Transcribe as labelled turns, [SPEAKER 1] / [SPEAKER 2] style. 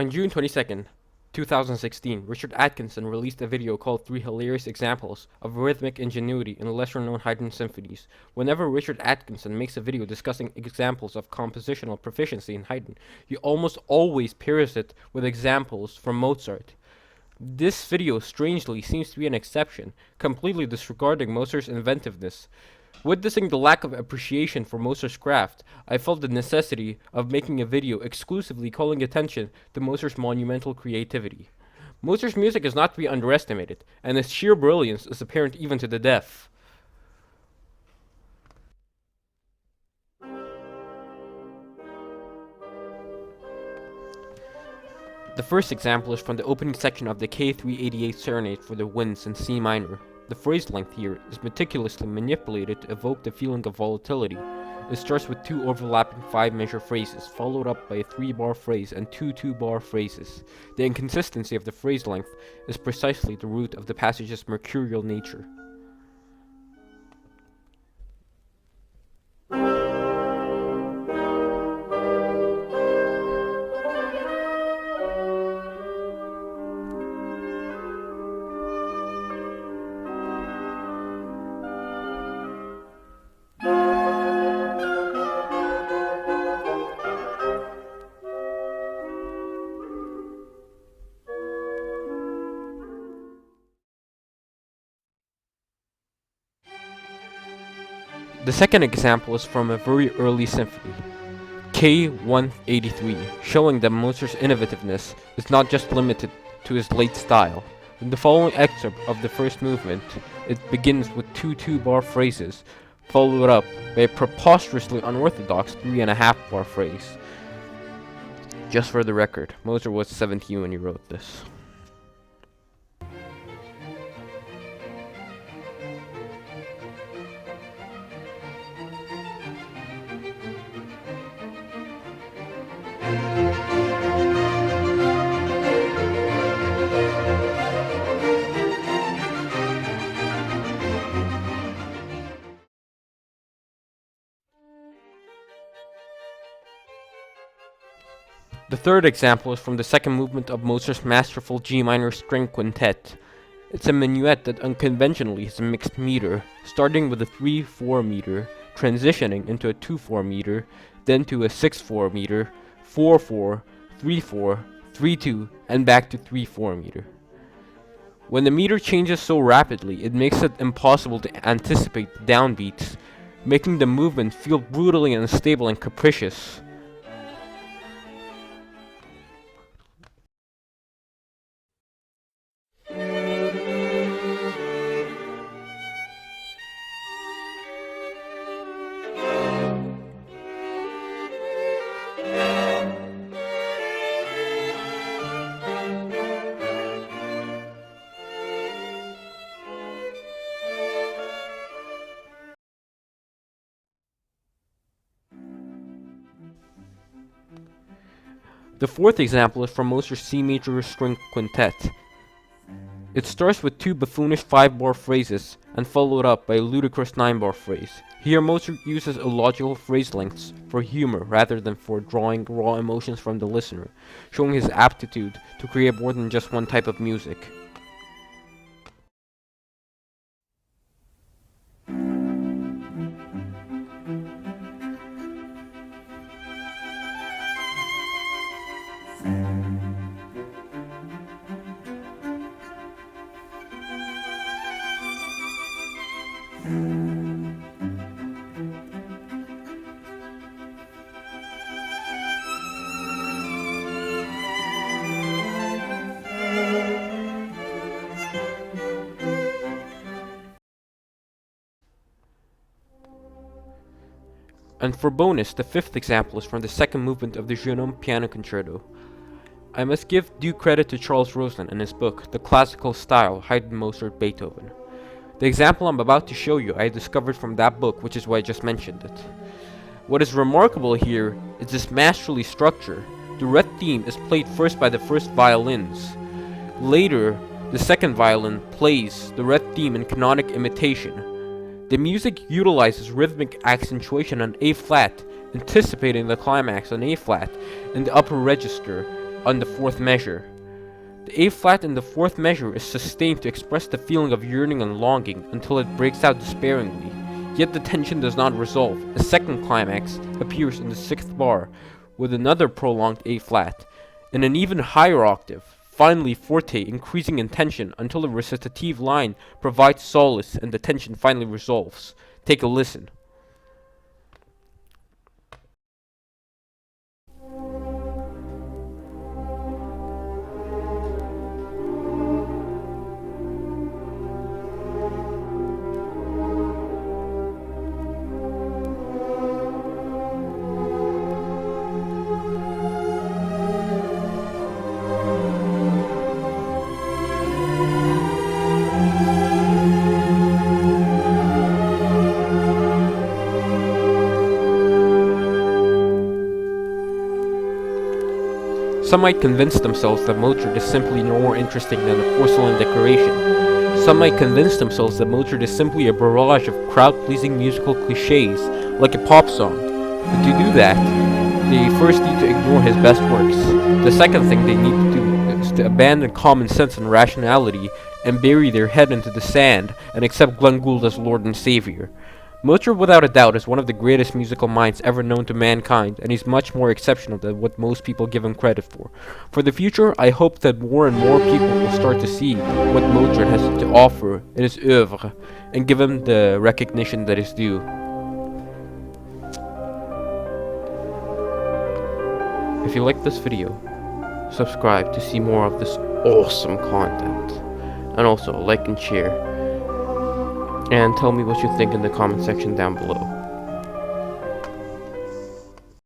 [SPEAKER 1] On June 22nd, 2016, Richard Atkinson released a video called 3 Hilarious Examples of Rhythmic Ingenuity in Lesser-known Haydn Symphonies. Whenever Richard Atkinson makes a video discussing examples of compositional proficiency in Haydn, he almost always pairs it with examples from Mozart. This video strangely seems to be an exception, completely disregarding Mozart's inventiveness. Witnessing the lack of appreciation for Mozart's craft, I felt the necessity of making a video exclusively calling attention to Mozart's monumental creativity. Mozart's music is not to be underestimated, and his sheer brilliance is apparent even to the deaf. The first example is from the opening section of the K388 Serenade for the Winds in C minor. The phrase length here is meticulously manipulated to evoke the feeling of volatility. It starts with 2 overlapping 5-measure phrases, followed up by a 3-bar phrase and 2 2-bar phrases. The inconsistency of the phrase length is precisely the root of the passage's mercurial nature. The second example is from a very early symphony, K183, showing that Mozart's innovativeness is not just limited to his late style. In the following excerpt of the first movement, it begins with 2 2-bar phrases, followed up by a preposterously unorthodox 3.5-bar phrase. Just for the record, Mozart was 17 when he wrote this. The third example is from the second movement of Mozart's masterful G minor string quintet. It's a minuet that unconventionally has a mixed meter, starting with a 3/4 meter, transitioning into a 2/4 meter, then to a 6/4 meter, 4/4, 3/4, 3/2, and back to 3/4 meter. When the meter changes so rapidly, it makes it impossible to anticipate the downbeats, making the movement feel brutally unstable and capricious. The fourth example is from Mozart's C major string quintet. It starts with 2 buffoonish 5-bar phrases and followed up by a ludicrous 9-bar phrase. Here Mozart uses illogical phrase lengths for humor rather than for drawing raw emotions from the listener, showing his aptitude to create more than just one type of music. And for bonus, the fifth example is from the second movement of the Jeune Piano Concerto. I must give due credit to Charles Roslin in his book, The Classical Style, Haydn, Mozart, Beethoven. The example I'm about to show you I discovered from that book, which is why I just mentioned it. What is remarkable here is this masterly structure. The red theme is played first by the first violins. Later, the second violin plays the red theme in canonic imitation. The music utilizes rhythmic accentuation on A flat, anticipating the climax on A flat in the upper register, on the fourth measure. The A flat in the fourth measure is sustained to express the feeling of yearning and longing until it breaks out despairingly. Yet the tension does not resolve. A second climax appears in the sixth bar, with another prolonged A flat, in an even higher octave, finally forte increasing in tension until the recitative line provides solace and the tension finally resolves. Take a listen. Some might convince themselves that Mozart is simply no more interesting than a porcelain decoration. Some might convince themselves that Mozart is simply a barrage of crowd-pleasing musical cliches, like a pop song. But to do that, they first need to ignore his best works. The second thing they need to do is to abandon common sense and rationality and bury their head into the sand and accept Glenn Gould as Lord and Savior. Mozart, without a doubt, is one of the greatest musical minds ever known to mankind, and he's much more exceptional than what most people give him credit for. For the future, I hope that more and more people will start to see what Mozart has to offer in his oeuvre, and give him the recognition that is due. If you like this video, subscribe to see more of this awesome content, and also like and share. And tell me what you think in the comment section down below.